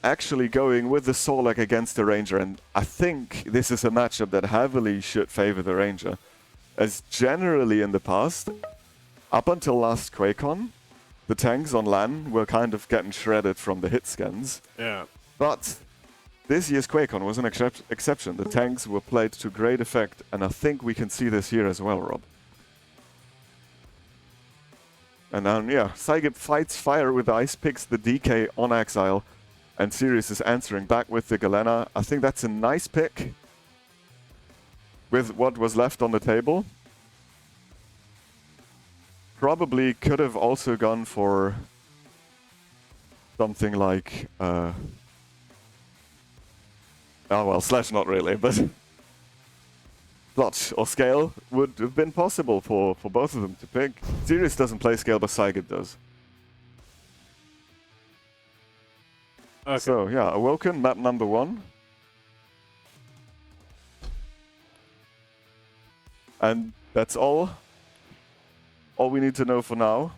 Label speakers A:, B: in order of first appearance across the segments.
A: actually going with the Sorlek against the Ranger, and I think this is a matchup that heavily should favor the Ranger, as generally in the past, up until last QuakeCon, the tanks on LAN were kind of getting shredded from the hit scans.
B: Yeah.
A: But this year's QuakeCon was an exception. The tanks were played to great effect, and I think we can see this here as well, Rob. And then, yeah, PSYGIB fights fire with the ice picks the DK on Exile, and Sirius is answering back with the Galena. I think that's a nice pick with what was left on the table. Probably could have also gone for something like, oh well, Slash not really, but Clutch or Scale would have been possible for both of them to pick. Sirius doesn't play Scale, but PSYGIB does.
B: Okay.
A: So yeah, Awoken, map number 1. And that's all we need to know for now.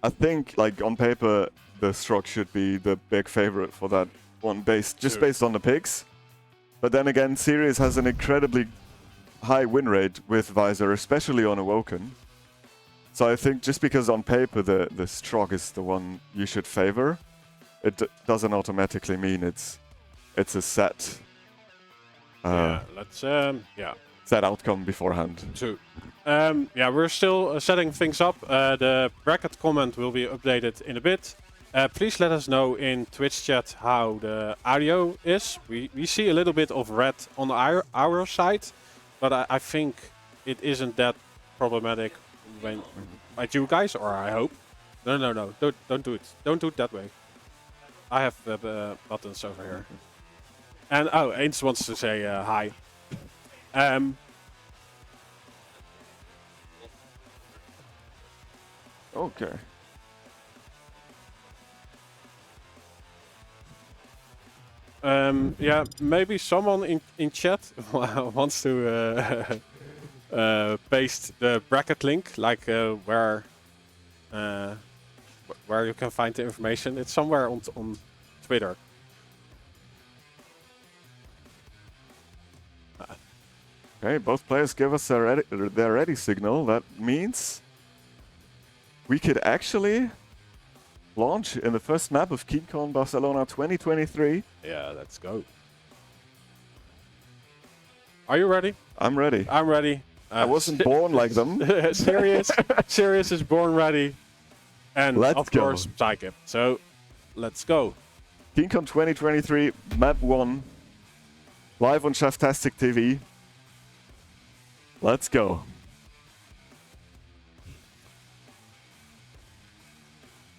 A: I think, like, on paper, the Stroke should be the big favorite for that one, just based on the picks. But then again, Sirius has an incredibly high win rate with Visor, especially on Awoken. So I think just because on paper the Stroke is the one you should favor, it doesn't automatically mean it's a set. Set outcome beforehand.
B: True. Yeah, we're still setting things up. The bracket comment will be updated in a bit. Please let us know in Twitch chat how the audio is. We see a little bit of red on our side, but I think it isn't that problematic by you guys, or I hope. No, don't do it. Don't do it that way. I have the buttons over here. And oh, Ains wants to say hi.
A: Okay.
B: Yeah, maybe someone in chat wants to paste the bracket link, like where you can find the information. It's somewhere on Twitter.
A: Okay, both players give us their ready signal. That means we could actually launch in the first map of KeenCon Barcelona 2023.
B: Yeah, let's go. Are you ready?
A: I'm ready.
B: I'm ready.
A: I wasn't born like them.
B: Sirius is born ready. And
A: let's
B: of
A: go.
B: course, PSYGIB. So, let's go.
A: KeenCon 2023, map 1. Live on Cheftastic TV. Let's go.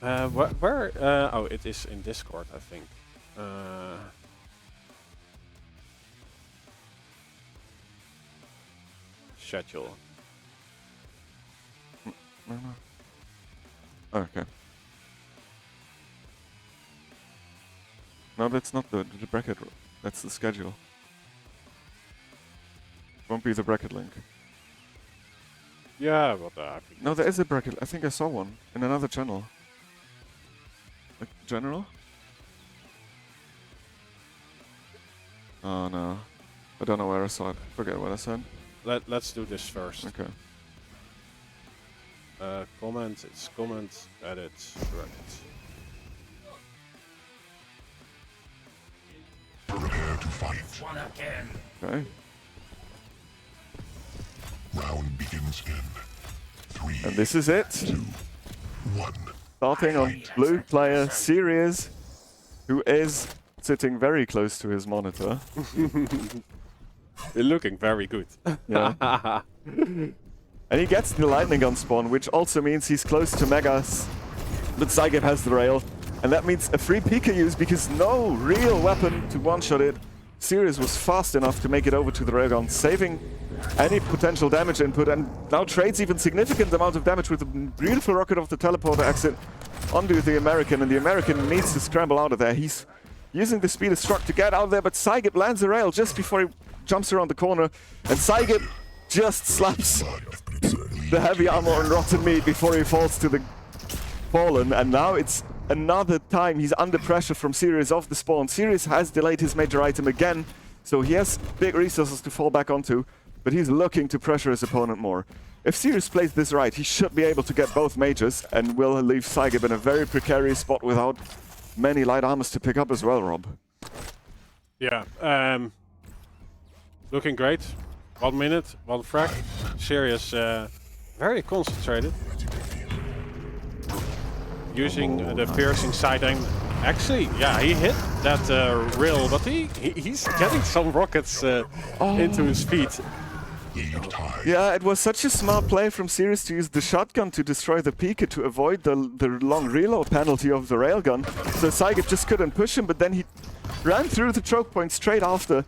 B: Where? Oh, it is in Discord, I think. Schedule.
A: Okay. No, that's not the bracket. That's the schedule. Won't be the bracket link.
B: Yeah, but I think
A: no, there is a bracket. I think I saw one in another channel. Like general? Oh no, I don't know where I saw it. Forget what I said.
B: Let's do this first.
A: Okay.
B: Comment. It's comment. Edit. Bracket.
C: Prepare to fight.
D: One again.
A: Okay.
C: Round begins in 3.
A: And this is it.
C: 2, 1.
A: Starting on blue player Sirius, who is sitting very close to his monitor.
B: You're looking very good.
A: Yeah. And he gets the lightning gun spawn, which also means he's close to Megas. But PSYGIB has the rail. And that means a free Pika use because no real weapon to one-shot it. Sirius was fast enough to make it over to the railgun, saving any potential damage input, and now trades even significant amount of damage with a beautiful rocket off the teleporter exit onto the American, and the American needs to scramble out of there. He's using the speed of Struck to get out of there, but PSYGIB lands a rail just before he jumps around the corner, and PSYGIB just slaps the heavy armor on Rotten Meat before he falls to the Fallen, and now it's another time he's under pressure from Sirius off the spawn. Sirius has delayed his major item again, so he has big resources to fall back onto, but he's looking to pressure his opponent more. If Sirius plays this right, he should be able to get both majors and will leave PSYGIB in a very precarious spot without many light armors to pick up as well, Rob.
B: Yeah, looking great. 1 minute, 1 frag. Sirius very concentrated. Using the piercing side aim. Actually, yeah, he hit that rail, but he's getting some rockets into his feet.
A: Yeah, it was such a smart play from Sirius to use the shotgun to destroy the Pika to avoid the long reload penalty of the railgun. So PSYGIB just couldn't push him, but then he ran through the choke point straight after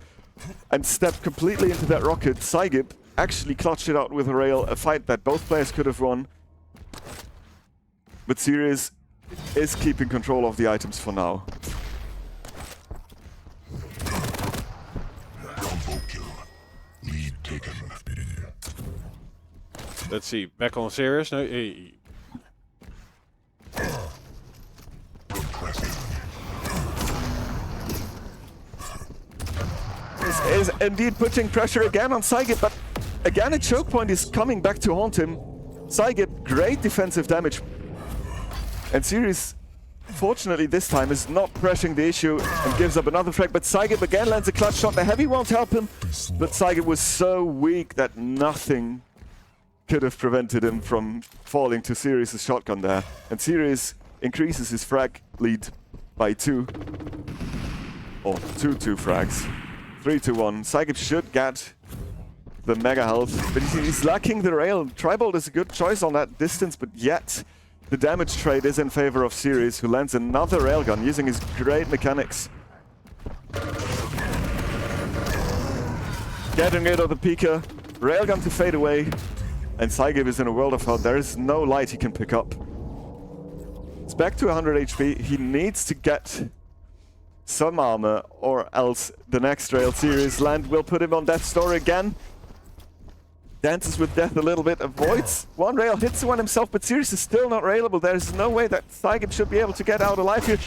A: and stepped completely into that rocket. PSYGIB actually clutched it out with a rail, a fight that both players could have won. But Sirius is keeping control of the items for now.
C: Combo kill. Lead taken.
B: Let's see, back on Sirius. No,
A: Is indeed putting pressure again on PSYGIB, but again a choke point is coming back to haunt him. PSYGIB, great defensive damage. And Sirius, fortunately this time, is not pressing the issue and gives up another frag, but PSYGIB again lands a clutch shot. The heavy won't help him, but PSYGIB was so weak that nothing could have prevented him from falling to Sirius' shotgun there. And Sirius increases his frag lead by 2. Or 2 frags. 3-1. PSYGIB should get the mega health, but he's lacking the rail. Tribolt is a good choice on that distance, but yet the damage trade is in favor of Sirius, who lands another railgun using his great mechanics. Getting rid of the Pika, railgun to fade away, and PSYGIB is in a world of hurt. There is no light he can pick up. It's back to 100 HP. He needs to get some armor, or else the next rail Sirius land will put him on death's door again. Dances with death a little bit, avoids one rail, hits one himself, but Sirius is still not railable. There's no way that PSYGIB should be able to get out alive here.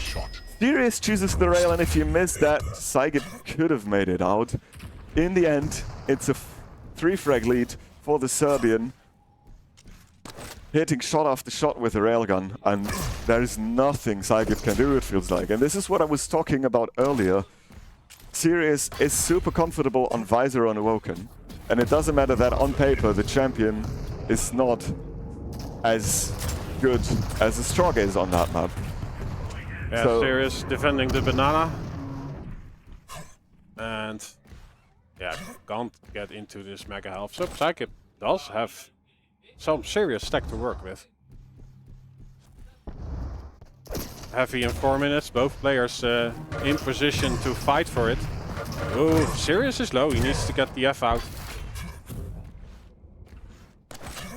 A: Sirius chooses the rail, and if you miss that, PSYGIB could have made it out. In the end, it's a 3 frag lead for the Serbian. Hitting shot after shot with a railgun, and there is nothing PSYGIB can do, it feels like. And this is what I was talking about earlier. Sirius is super comfortable on Visor on Awoken. And it doesn't matter that on paper the champion is not as good as the Strog is on that map.
B: Yeah,
A: so
B: Sirius defending the banana. And yeah, can't get into this mega health. So PSYGIB does have some serious stack to work with. Heavy in 4 minutes, both players in position to fight for it. Oh, Sirius is low, he needs to get the F out.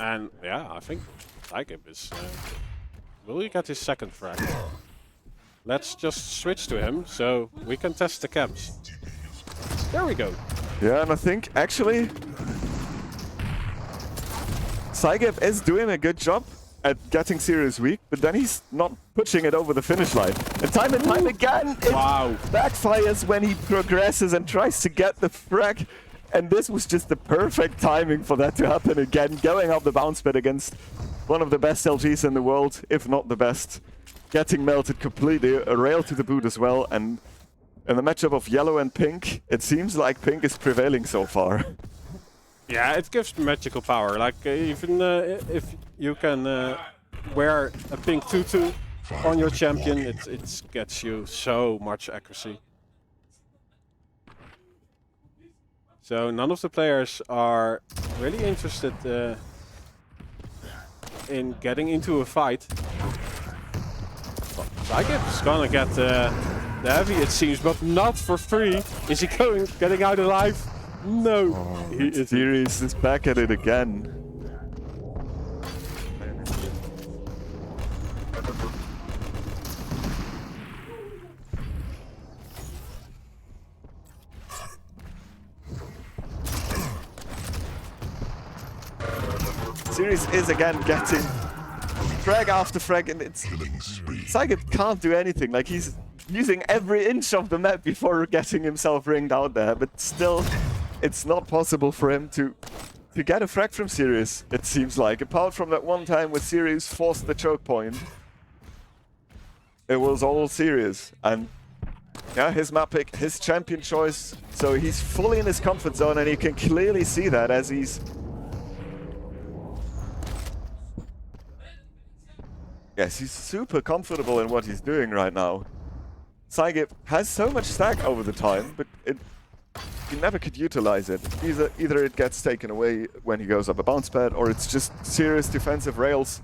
B: And yeah, I think PSYGIB is... will he get his second frag? Let's just switch to him, so we can test the camps. There we go.
A: yeah, and I think actually PSYGIB is doing a good job at getting Sirius weak, but then he's not pushing it over the finish line. And time again, it backfires when he progresses and tries to get the frag. And this was just the perfect timing for that to happen again. Going up the bounce pad against one of the best LGs in the world, if not the best. Getting melted completely, a rail to the boot as well. And in the matchup of yellow and pink, it seems like pink is prevailing so far.
B: Yeah, it gives magical power. Like even if you can wear a pink tutu on your champion, it gets you so much accuracy. So none of the players are really interested in getting into a fight. Well, PSYGIB is gonna get the heavy, it seems, but not for free. Is he getting out alive? No.
A: Sirius is back at it again. Sirius is again getting frag after frag, and it's
C: Killing spree.
A: PSYGIB can't do anything. Like, he's using every inch of the map before getting himself ringed out there, but still, it's not possible for him to get a frag from Sirius, it seems like. Apart from that one time where Sirius forced the choke point, it was all Sirius. And yeah, his map pick, his champion choice, so he's fully in his comfort zone, and you can clearly see that as he's... Yes, he's super comfortable in what he's doing right now. PSYGIB has so much stack over the time, but he never could utilize it. Either it gets taken away when he goes up a bounce pad, or it's just serious defensive rails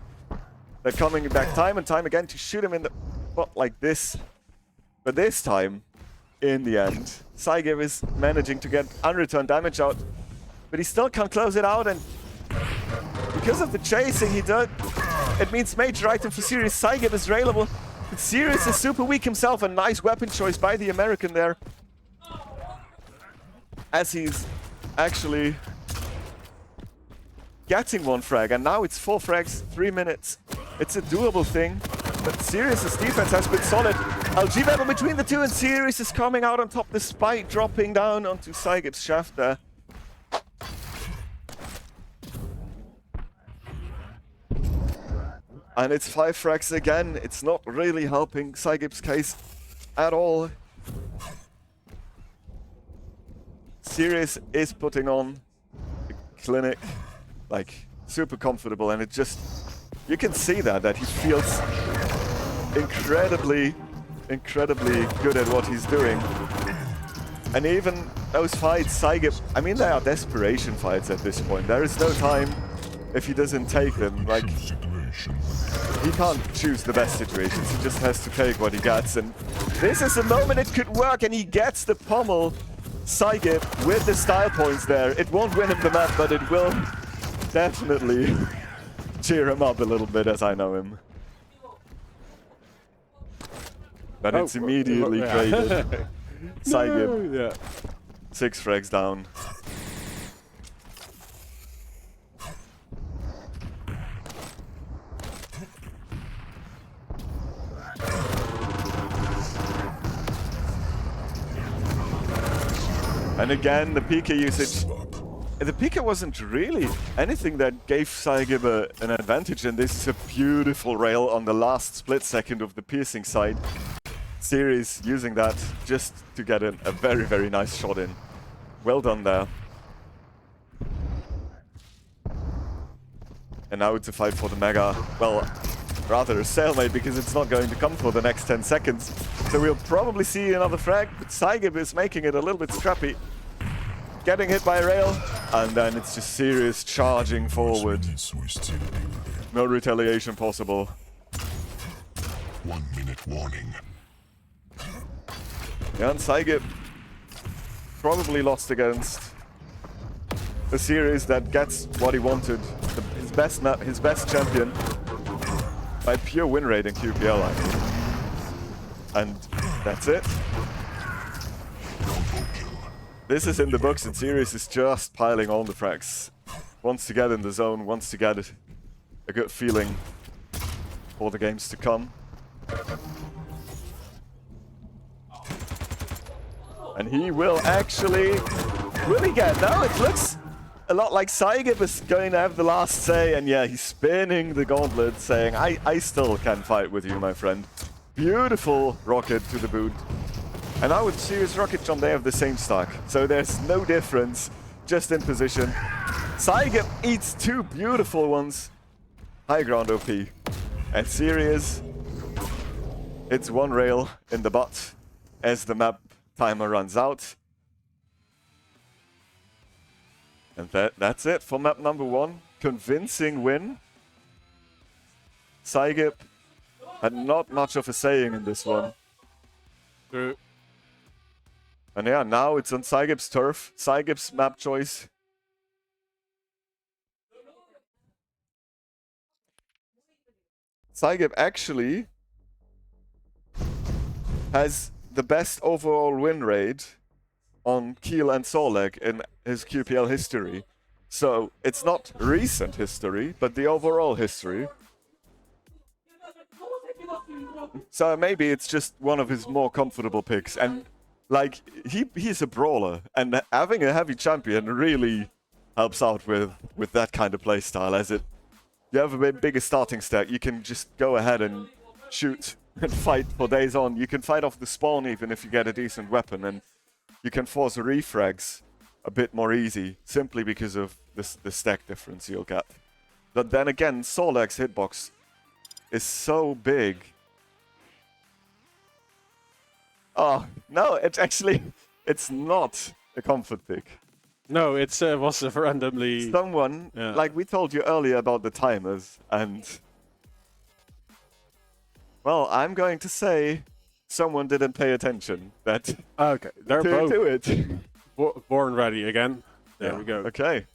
A: that coming back time and time again to shoot him in the spot like this. But this time, in the end, PSYGIB is managing to get unreturned damage out, but he still can't close it out, and because of the chasing he did, it means major item for Sirius. PSYGIB is railable, but Sirius is super weak himself. A nice weapon choice by the American there, as he's actually getting one frag, and now it's 4 frags, 3 minutes. It's a doable thing, but Sirius's defense has been solid. LG battle between the two, and Sirius is coming out on top despite dropping down onto PSYGIB's shaft there. And it's 5 frags again. It's not really helping PSYGIB's case at all. Sirius is putting on the clinic, like, super comfortable, and it just... You can see that he feels incredibly good at what he's doing. And even those fights, PSYGIB, I mean, they are desperation fights at this point. There is no time if he doesn't take them. Like, he can't choose the best situations, he just has to take what he gets, and this is a moment it could work, and he gets the pummel. PSYGIB with the style points there. It won't win him the map, but it will definitely cheer him up a little bit, as I know him. But it's immediately traded. PSYGIB,
B: Yeah.
A: 6 frags down. And again, the PK usage. The PK wasn't really anything that gave PSYGIB an advantage, and this is a beautiful rail on the last split second of the piercing side. Sirius using that just to get a very, very nice shot in. Well done there. And now it's a fight for the Mega. Well, rather a stalemate, because it's not going to come for the next 10 seconds. So we'll probably see another frag, but PSYGIB is making it a little bit scrappy. Getting hit by a rail, and then it's just Sirius charging forward. No retaliation possible.
C: 1 minute warning.
A: Yeah, and PSYGIB probably lost against a series that gets what he wanted. His best map, his best champion, by pure win rate in QPL, I think. And that's it. This is in the books, and Sirius is just piling on the frags. Wants to get in the zone, wants to get a good feeling for the games to come. And he will actually get... Now it looks a lot like PSYGIB is going to have the last say, and yeah, he's spinning the gauntlet, saying, I still can fight with you, my friend. Beautiful rocket to the boot. And now with Sirius Rocket Jump, they have the same stack. So there's no difference, just in position. PSYGIB eats 2 beautiful ones. High ground OP. And Sirius, it's 1 rail in the butt as the map timer runs out. And that's it for map number 1. Convincing win. PSYGIB had not much of a saying in this one.
B: True.
A: And yeah, now it's on PSYGIB's turf. PSYGIB's map choice. PSYGIB actually has the best overall win rate on Kiel and Solek in his QPL history. So it's not recent history, but the overall history. not. So maybe it's just one of his more comfortable picks. And like he's a brawler, and having a heavy champion really helps out with that kind of playstyle. As you have a bit bigger starting stack, you can just go ahead and shoot and fight for days on. You can fight off the spawn even if you get a decent weapon, and you can force refrags a bit more easy simply because of the stack difference you'll get. But then again, Solek's hitbox is so big. Oh, no, it's not a comfort pick.
B: No, it was randomly...
A: Someone, like we told you earlier about the timers, and... Well, I'm going to say someone didn't pay attention. That
B: Okay, they're both
A: do it.
B: born ready again. There we go.
A: Okay,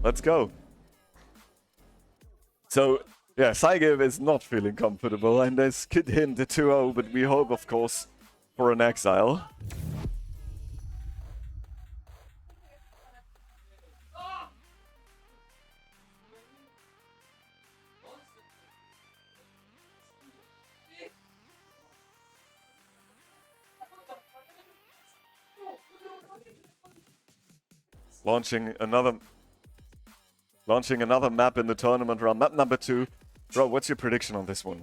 A: let's go. So, yeah, PSYGIB is not feeling comfortable, and this could hint a 2-0, but we hope, of course, for an exile. Launching another map in the tournament round, map number 2. Bro, what's your prediction on this one?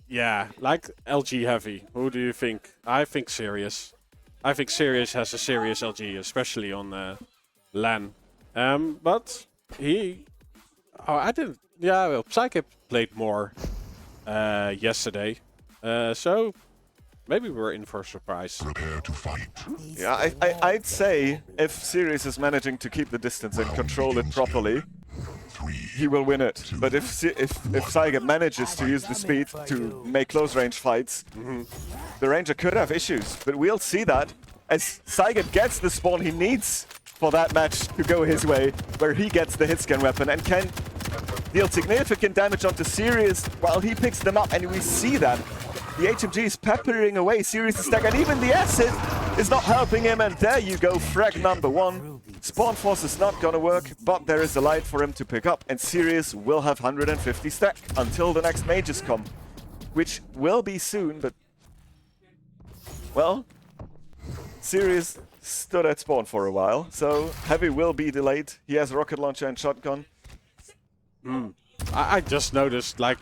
B: Yeah, like LG heavy. Who do you think? I think Sirius. I think Sirius has a serious LG, especially on LAN. But he... Oh, I didn't... Yeah, well, PSYGIB played more yesterday. So... Maybe we're in for a surprise.
C: Prepare to fight.
A: Yeah, I'd say if Sirius is managing to keep the distance and control it properly, he will win it. But if PSYGIB manages to use the speed to make close range fights, the Ranger could have issues. But we'll see that as PSYGIB gets the spawn he needs for that match to go his way, where he gets the hitscan weapon and can deal significant damage onto Sirius while he picks them up, and we see that. The HMG is peppering away Sirius' stack, and even the acid is not helping him, and there you go, frag number 1. Spawn Force is not gonna work, but there is a light for him to pick up, and Sirius will have 150 stack until the next mages come, which will be soon, but... Well, Sirius stood at spawn for a while, so Heavy will be delayed. He has rocket launcher and shotgun.
B: I just noticed, like,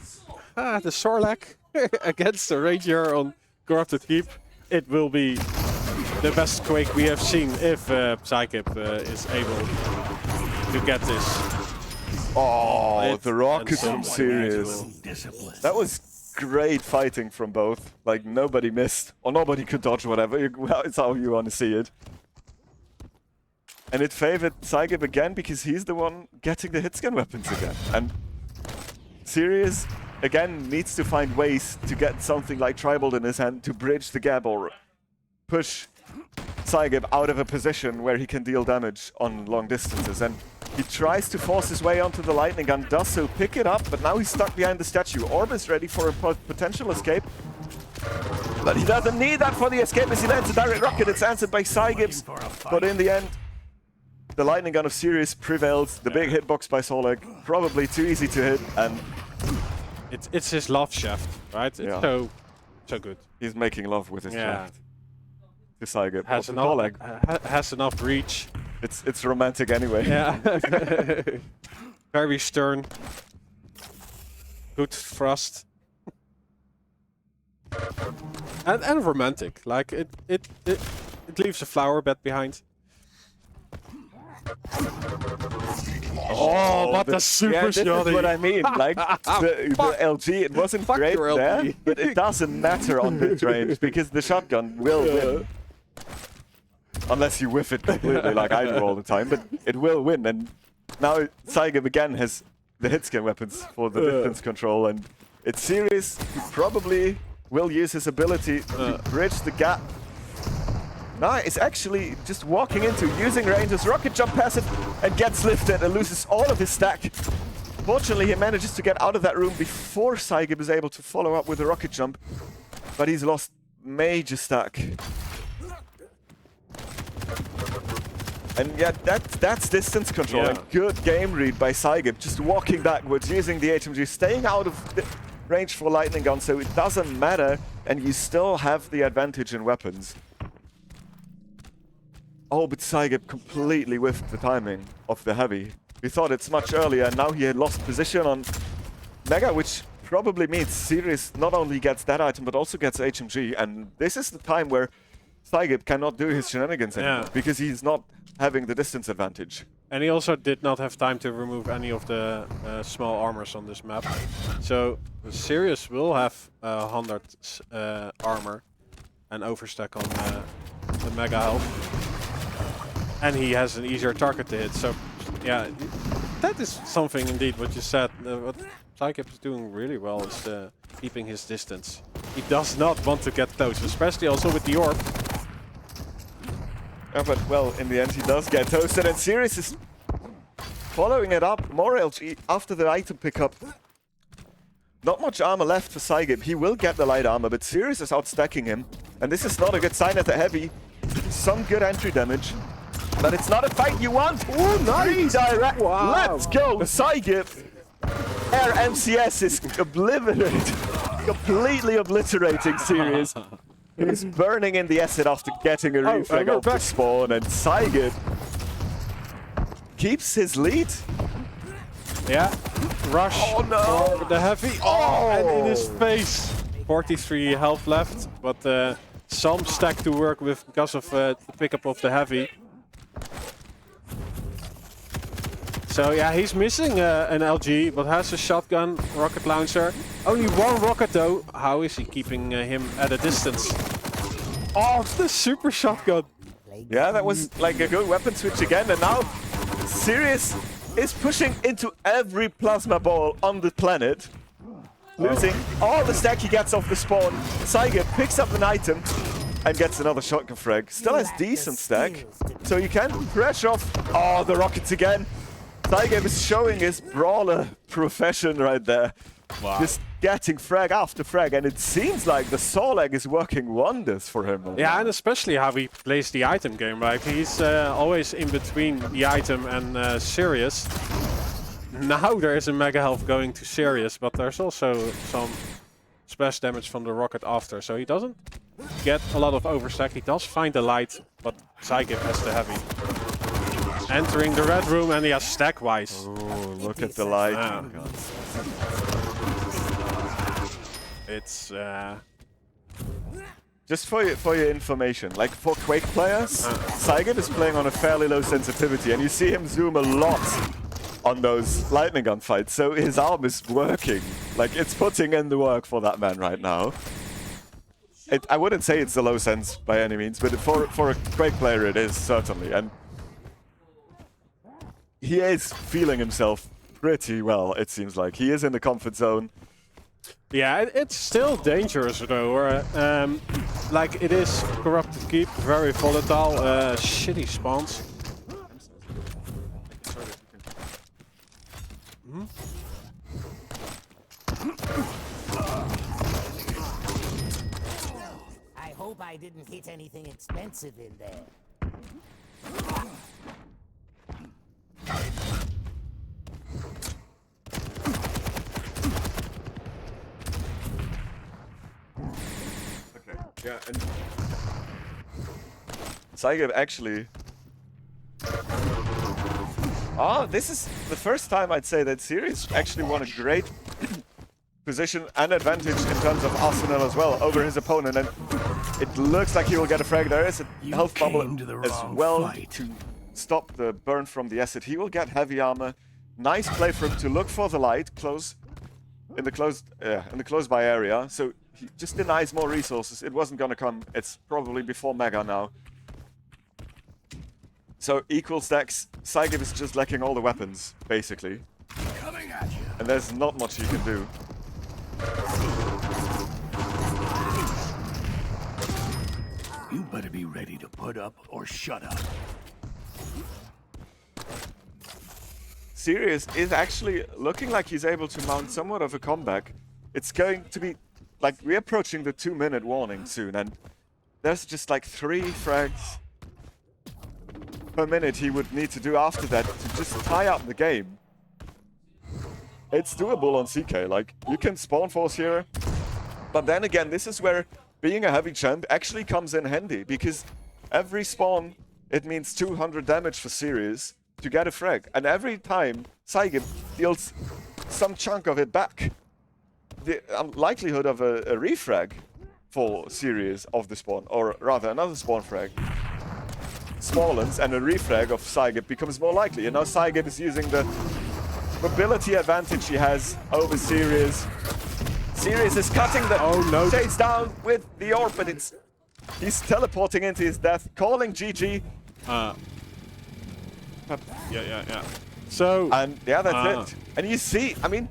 B: the Sorlak against the Ranger on Corrupted Keep. It will be the best Quake we have seen if PSYGIB is able to get this.
A: Oh, the rocket from Sirius. That was great fighting from both. Like, nobody missed, or nobody could dodge whatever. Well, it's how you want to see it. And it favored PSYGIB again because he's the one getting the hitscan weapons again. And Sirius, again, needs to find ways to get something like Tribal in his hand to bridge the gap or push PSYGIB out of a position where he can deal damage on long distances. And he tries to force his way onto the lightning gun, does so, pick it up, but now he's stuck behind the statue. Orb is ready for a potential escape. But he doesn't need that for the escape as he lands a direct rocket. It's answered by PSYGIB's, but in the end, the lightning gun of Sirius prevails. The big hitbox by Solek, probably too easy to hit, and
B: it's his love shaft, right? It's so good.
A: He's making love with his shaft. To PSYGIB.
B: Has enough reach.
A: It's romantic anyway.
B: Yeah. Very stern. Good thrust. and romantic. Like it leaves a flower bed behind. Oh, what a super
A: this is what I mean. Like the LG, it wasn't great there, but it doesn't matter on mid-range because the shotgun will win. Unless you whiff it completely, like I do all the time, but it will win. And now PSYGIB again has the hitscan weapons for the distance control, and it's Sirius who probably will use his ability to bridge the gap. Now it's actually just walking into, using Ranger's rocket jump passive, and gets lifted and loses all of his stack. Fortunately, he manages to get out of that room before PSYGIB is able to follow up with a rocket jump, but he's lost major stack. And yeah, that's distance control. And good game read by PSYGIB, just walking backwards, using the HMG, staying out of range for lightning gun, so it doesn't matter, and you still have the advantage in weapons. Oh, but PSYGIB completely whiffed the timing of the heavy. We thought it's much earlier, and now he had lost position on Mega, which probably means Sirius not only gets that item, but also gets HMG, and this is the time where PSYGIB cannot do his shenanigans anymore, because he's not having the distance advantage.
B: And he also did not have time to remove any of the small armors on this map. So Sirius will have 100 armor and overstack on the Mega health. And he has an easier target to hit. So yeah, that is something indeed what you said. What PSYGIB is doing really well is keeping his distance. He does not want to get close, especially also with the orb.
A: Yeah, but well, in the end he does get toasted, and Sirius is following it up. More LG after the item pickup. Not much armor left for PSYGIB. He will get the light armor, but Sirius is outstacking him. And this is not a good sign at the heavy. Some good entry damage. But it's not a fight you want. Ooh, nice! Direct. Wow. Let's go, PSYGIB! Air MCS is completely obliterating Sirius. He's burning in the acid after getting a refrag off the spawn, and PSYGIB keeps his lead.
B: Yeah, rush.
A: Oh no!
B: The heavy. Oh, and in his face. 43 health left, but some stack to work with because of the pickup of the heavy. So yeah, he's missing an LG, but has a shotgun, rocket launcher. Only one rocket though. How is he keeping him at a distance? Oh, the super shotgun.
A: Yeah, that was like a good weapon switch again, and now Sirius is pushing into every plasma ball on the planet, losing all the stack he gets off the spawn. PSYGIB picks up an item and gets another shotgun frag. Still has decent stack, so you can pressure off. Oh, the rockets again. PSYGIB is showing his brawler profession right there.
B: Wow.
A: Just getting frag after frag, and it seems like the saw leg is working wonders for him.
B: Yeah, and especially how he plays the item game, right? He's always in between the item and Sirius. Now there is a mega health going to Sirius, but there's also some splash damage from the rocket after, so he doesn't get a lot of overstack. He does find the light, but PSYGIB has the heavy. Entering the red room, and he has stack-wise.
A: Oh, look at the light.
B: Yeah. It's
A: just for your information, like for Quake players, PSYGIB is playing on a fairly low sensitivity, and you see him zoom a lot on those lightning gun fights, so his arm is working. Like, it's putting in the work for that man right now. I wouldn't say it's a low sense by any means, but for a Quake player it is, certainly. And he is feeling himself pretty well, it seems like. He is in the comfort zone.
B: yeah, it's still dangerous though. Like, it is corrupted keep, very volatile, shitty spawns.
D: I hope I didn't hit anything expensive in there.
A: Okay, yeah, and PSYGIB actually... this is the first time I'd say that Sirius actually won a great position and advantage in terms of arsenal as well over his opponent, and it looks like he will get a frag. There is a health bubble as well to stop the burn from the acid. He will get heavy armor. Nice play for him to look for the light in the close by area. So he just denies more resources. It wasn't gonna come. It's probably before Mega now. So equal stacks. PSYGIB is just lacking all the weapons, basically.
C: Coming at you.
A: And there's not much you can do.
C: You better be ready to put up or shut up.
A: Sirius is actually looking like he's able to mount somewhat of a comeback. It's going to be, like, we're approaching the 2-minute warning soon, and there's just like 3 frags per minute he would need to do after that to just tie up the game. it's doable on CK. Like, you can spawn force here. But then again, this is where being a heavy champ actually comes in handy, because every spawn, it means 200 damage for Sirius to get a frag. And every time, PSYGIB deals some chunk of it back. The likelihood of a refrag for Sirius of the spawn, or rather another spawn frag, smallens, and a refrag of PSYGIB becomes more likely. And now PSYGIB is using the mobility advantage he has over Sirius. Sirius is cutting the chase down with the orb, but he's teleporting into his death, calling GG.
B: Yeah. So...
A: And yeah, that's it. And you see, I mean,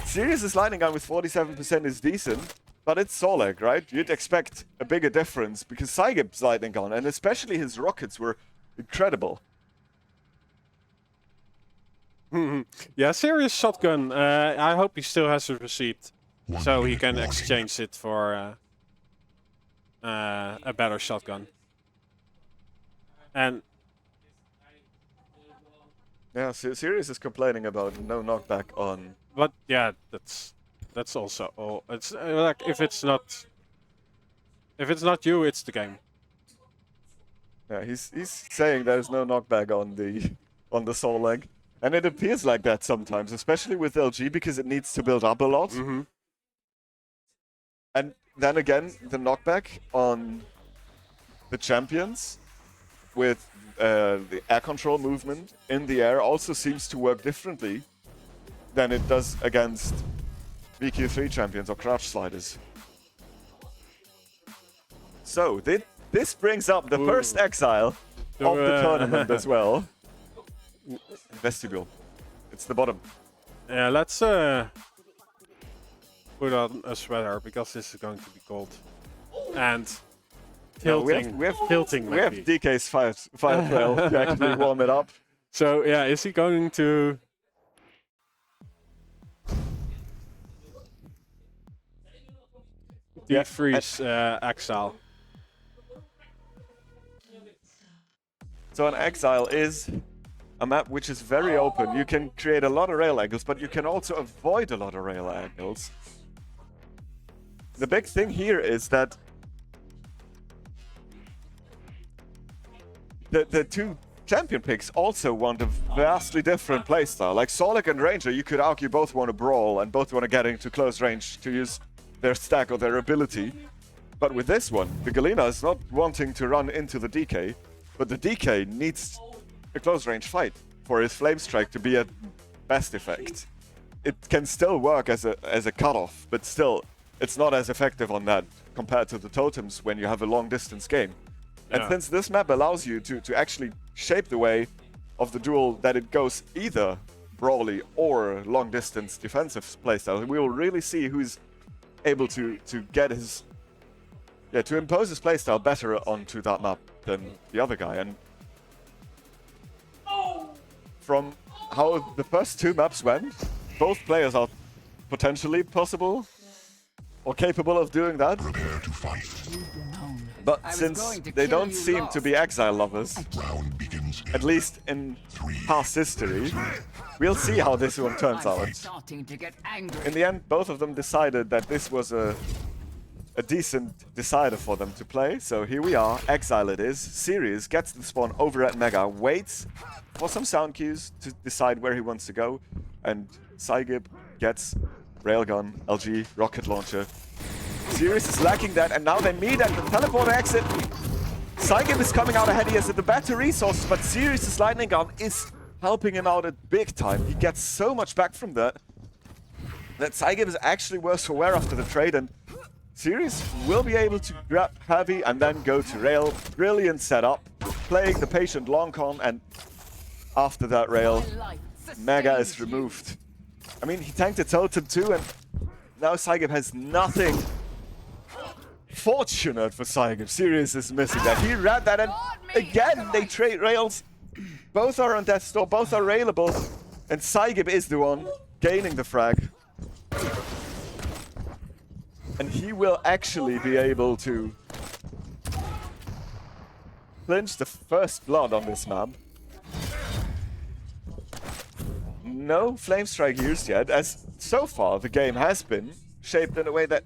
A: Sirius' lightning gun with 47% is decent, but it's Solek, right? You'd expect a bigger difference, because PSYGIB's lightning gun, and especially his rockets, were incredible.
B: Yeah, Sirius shotgun. I hope he still has a receipt, so he can exchange it for a better shotgun. And
A: yeah, Sirius is complaining about no knockback on.
B: But yeah, that's also all. It's like if it's not you, it's the game.
A: Yeah, he's saying there's no knockback on the soul leg, and it appears like that sometimes, especially with LG, because it needs to build up a lot. And then again, the knockback on the champions with the air control movement in the air also seems to work differently than it does against VQ3 champions or crouch sliders. So this brings up the first exile of the tournament as well. Vestibule. It's the bottom.
B: Yeah, let's put on a sweater, because this is going to be cold. And tilting.
A: We have
B: maybe.
A: DK's fire trail to actually warm it up.
B: So yeah, is he going to... defreeze exile?
A: So an exile is a map which is very open. You can create a lot of rail angles, but you can also avoid a lot of rail angles. The big thing here is that the two champion picks also want a vastly different playstyle. Like Solek and Ranger, you could argue both want to brawl and both want to get into close range to use their stack or their ability. But with this one, the Galena is not wanting to run into the DK, but the DK needs a close range fight for his Flame Strike to be at best effect. It can still work as a cutoff, but still, it's not as effective on that compared to the totems when you have a long distance game. And since this map allows you to actually shape the way of the duel that it goes either brawly or long distance defensive playstyle, we will really see who's able to get his to impose his playstyle better onto that map than the other guy. And from how the first two maps went, both players are potentially possible or capable of doing that.
C: Prepare to fight.
A: But since they don't seem to be exile lovers,
C: Round begins.
A: at least in past history, we'll see how this one turns out.
E: Starting to get angry.
A: In the end, both of them decided that this was a decent decider for them to play. So here we are, exile it is. Sirius gets the spawn over at Mega, waits for some sound cues to decide where he wants to go, and PSYGIB gets Railgun, LG, Rocket Launcher. Sirius is lacking that, and now they meet at the teleport exit. PSYGIB is coming out ahead, he has the better resources, but Sirius' lightning gun is helping him out at big time. He gets so much back from that PSYGIB is actually worse for wear after the trade, and Sirius will be able to grab heavy and then go to rail. Brilliant setup, playing the patient long con, and after that rail, Mega is removed. I mean, he tanked a totem too, and now PSYGIB has nothing. Fortunate for PSYGIB, Sirius is missing that. He read that, and again they trade rails. Both are on death's door, both are railable, and PSYGIB is the one gaining the frag. And he will actually be able to clinch the first blood on this map. no Flame Strike used yet, as so far the game has been shaped in a way that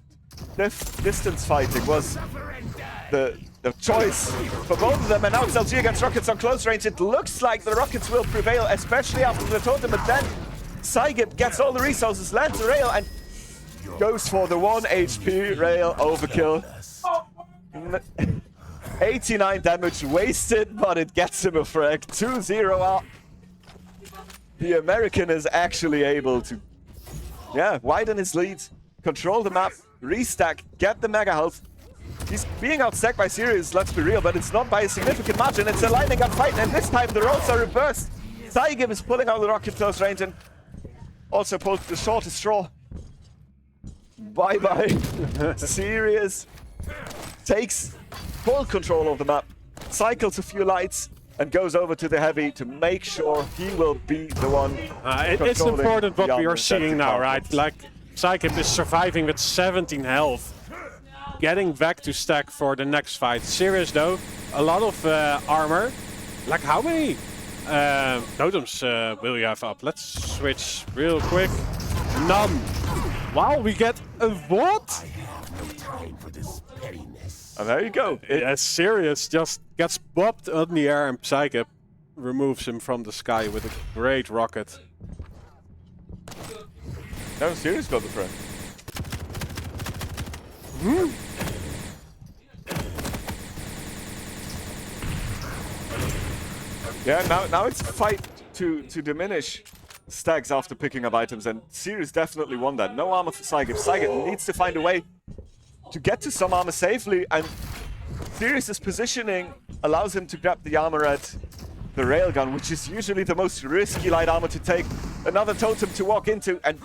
A: distance fighting was the choice for both of them. And now it's LG against Rockets on close range. It looks like the Rockets will prevail, especially after the totem, but then PSYGIB gets all the resources, lands a rail, and goes for the 1 HP rail overkill. 89 damage wasted, but it gets him a frag. 2-0 out. The American is actually able to, widen his lead, control the map, restack, get the mega health. He's being outstacked by Sirius, let's be real, but it's not by a significant margin. It's a lightning gun fight, and this time the roles are reversed. PSYGIB is pulling out the rocket close range and also pulled the shortest straw. Bye-bye. Sirius takes full control of the map, cycles a few lights, and goes over to the heavy to make sure he will be the one.
B: It's important what we are seeing now, right? Like, PSYGIB is surviving with 17 health, getting back to stack for the next fight. Sirius, though, a lot of armor. Like, how many totems will you have up? Let's switch real quick. None. Wow, we get a what?
A: And there you go.
B: Sirius just gets bopped on the air, and PSYGIB removes him from the sky with a great rocket.
A: No, Sirius got the frag. Yeah, now it's a fight to diminish stacks after picking up items, and Sirius definitely won that. No armor for PSYGIB. PSYGIB needs to find a way to get to some armor safely, and Sirius's positioning allows him to grab the armor at the railgun, which is usually the most risky light armor to take. Another totem to walk into, and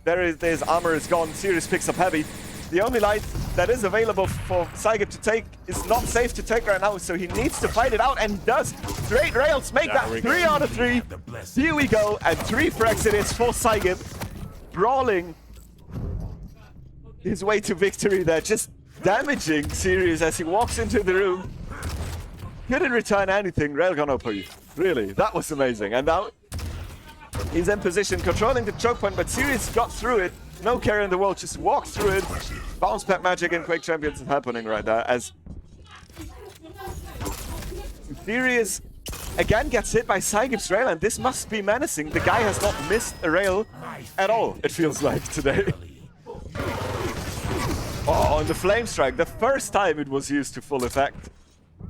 A: his armor is gone. Sirius picks up heavy. The only light that is available for PSYGIB to take is not safe to take right now, so he needs to fight it out, and does. Straight rails make that 3 out of 3. Here we go, and 3 frags it is for PSYGIB, brawling his way to victory there, just damaging Sirius as he walks into the room. Couldn't return anything, railgun OP. Really, that was amazing. And now he's in position, controlling the choke point, but Sirius got through it. No care in the world, just walked through it. Bounce pad magic in Quake Champions is happening right there, as Sirius again gets hit by PSYGIB's rail, and this must be menacing. The guy has not missed a rail at all, it feels like, today. Oh, and the Flame Strike, the first time it was used to full effect.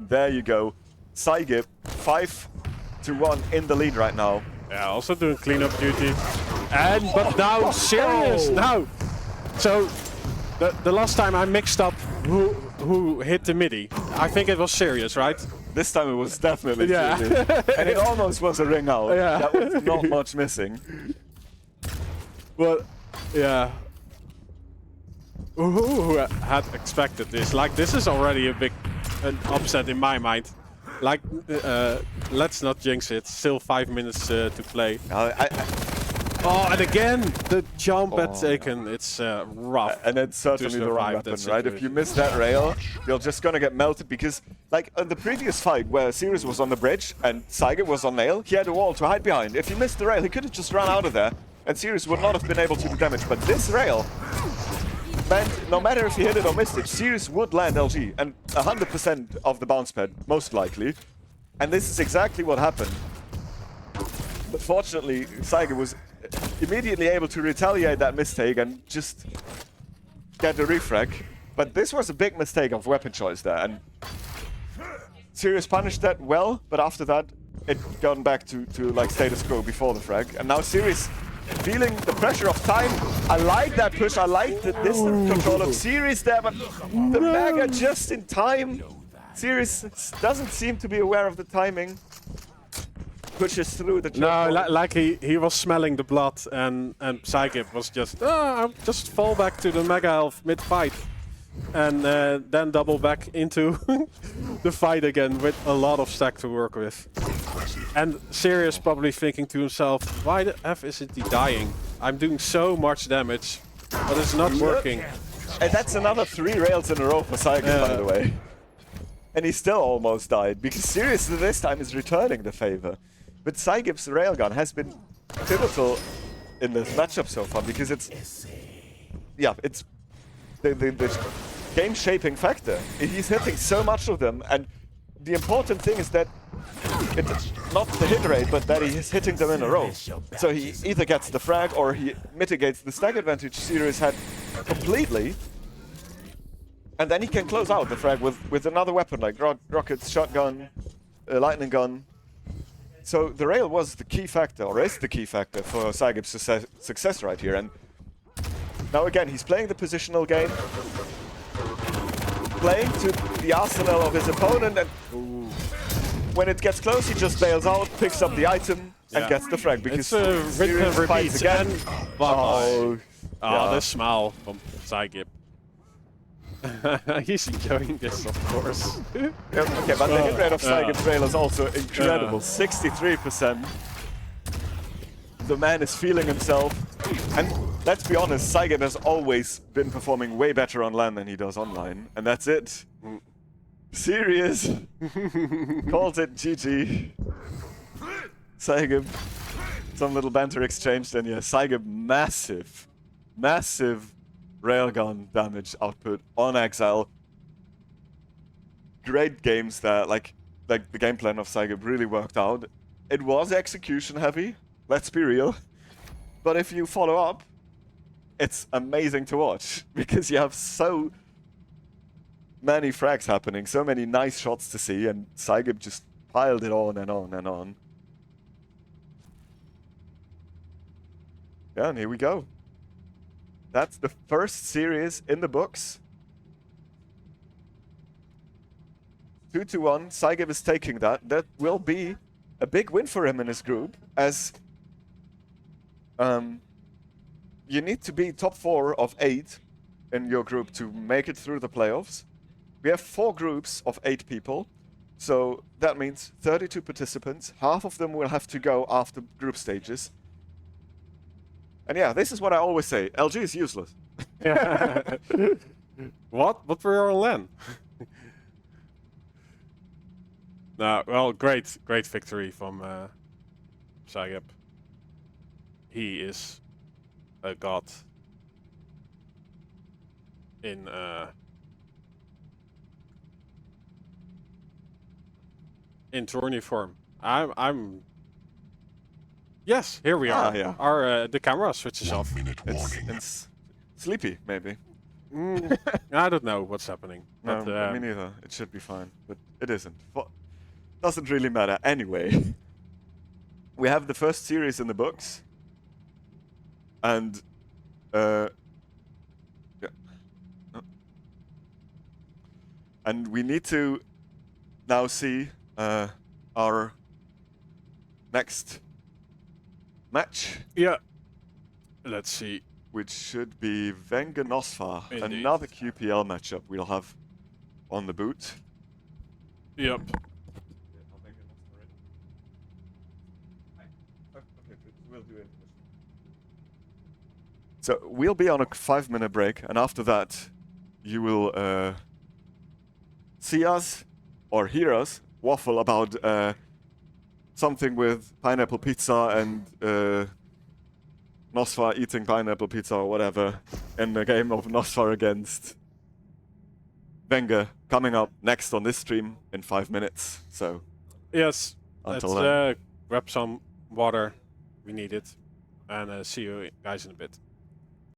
A: There you go. PSYGIB, 5-1 in the lead right now.
B: Yeah, also doing cleanup duty. But now Sirius now. So the last time I mixed up who hit the midi. I think it was Sirius, right?
A: This time it was definitely Sirius. And it almost was a ring out.
B: Yeah.
A: That was not much missing.
B: Well, yeah. Who had expected this? Like, this is already an upset in my mind. Like, let's not jinx it. Still 5 minutes to play. Oh, and again, the jump at taken. It's rough.
A: And it's certainly the wrong weapon, right? If you miss that rail, you're just gonna get melted, because, like, in the previous fight where Sirius was on the bridge and PSYGIB was on nail, he had a wall to hide behind. If you missed the rail, he could have just run out of there, and Sirius would not have been able to do damage. But this rail meant no matter if he hit it or missed it, Sirius would land LG, and 100% of the bounce pad, most likely. And this is exactly what happened. But fortunately, PSYGIB was immediately able to retaliate that mistake and just get the refrag. But this was a big mistake of weapon choice there, and Sirius punished that well, but after that, it gone back to like status quo before the frag. And now Sirius feeling the pressure of time. I like that push, I like the distance control of Sirius there, but the mega just in time. Sirius doesn't seem to be aware of the timing. Pushes through the
B: No, like he was smelling the blood, and PSYGIB was just, I'll just fall back to the mega health mid-fight. And then double back into the fight again with a lot of stack to work with. And Sirius probably thinking to himself, why the F is it dying? I'm doing so much damage, but it's not working.
A: And that's another 3 rails in a row for PSYGIB, by the way. And he still almost died, because Sirius this time is returning the favor. But PSYGIB's railgun has been pivotal in this matchup so far because it's it's the game shaping factor. He's hitting so much of them, and the important thing is that it's not the hit rate, but that he is hitting them in a row. So he either gets the frag or he mitigates the stack advantage Sirius had completely, and then he can close out the frag with another weapon like rockets, shotgun, lightning gun. So the rail was the key factor, or is the key factor for PSYGIB's success right here. And now again, he's playing the positional game, playing to the arsenal of his opponent, and when it gets close, he just bails out, picks up the item, and gets the frag. Because
B: Sirius fights again.
A: The
B: smile from PSYGIB. He's enjoying this, of course.
A: Okay, but the hit rate of PSYGIB's rail is also incredible. 63%. The man is feeling himself. And let's be honest, PSYGIB has always been performing way better on LAN than he does online. And that's it. Serious. Calls it GG. PSYGIB. Some little banter exchanged, and yeah, PSYGIB massive railgun damage output on Exile. Great games there, like the game plan of PSYGIB really worked out. It was execution heavy, let's be real. But if you follow up, it's amazing to watch because you have so many frags happening, so many nice shots to see, and PSYGIB just piled it on and on and on. Yeah, and here we go. That's the first series in the books. 2-1, PSYGIB is taking that. That will be a big win for him in his group, as you need to be top 4 of 8 in your group to make it through the playoffs. We have 4 groups of 8 people, so that means 32 participants. Half of them will have to go after group stages. And yeah, this is what I always say. LG is useless.
B: What? But we're on LAN. Well, great victory from PSYGIB. He is a god in tourney form. I'm. Yes, here we are.
A: Yeah.
B: Our the camera switches off.
A: It's sleepy, maybe.
B: I don't know what's happening.
A: No,
B: But,
A: me neither. It should be fine, but it isn't. Doesn't really matter. Anyway, we have the first series in the books, and and we need to now see our next match.
B: Yeah. Let's see.
A: Which should be Wenger Nosfa.
B: Indeed.
A: Another QPL matchup we'll have on the boot.
B: Yep.
A: So we'll be on a 5-minute break, and after that, you will see us or hear us waffle about something with pineapple pizza and Nosfa eating pineapple pizza or whatever in the game of Nosfa against Wenger, coming up next on this stream in 5 minutes. So
B: Yes.
A: Until
B: Let's
A: then.
B: grab some water. We need it. And see you guys in a bit.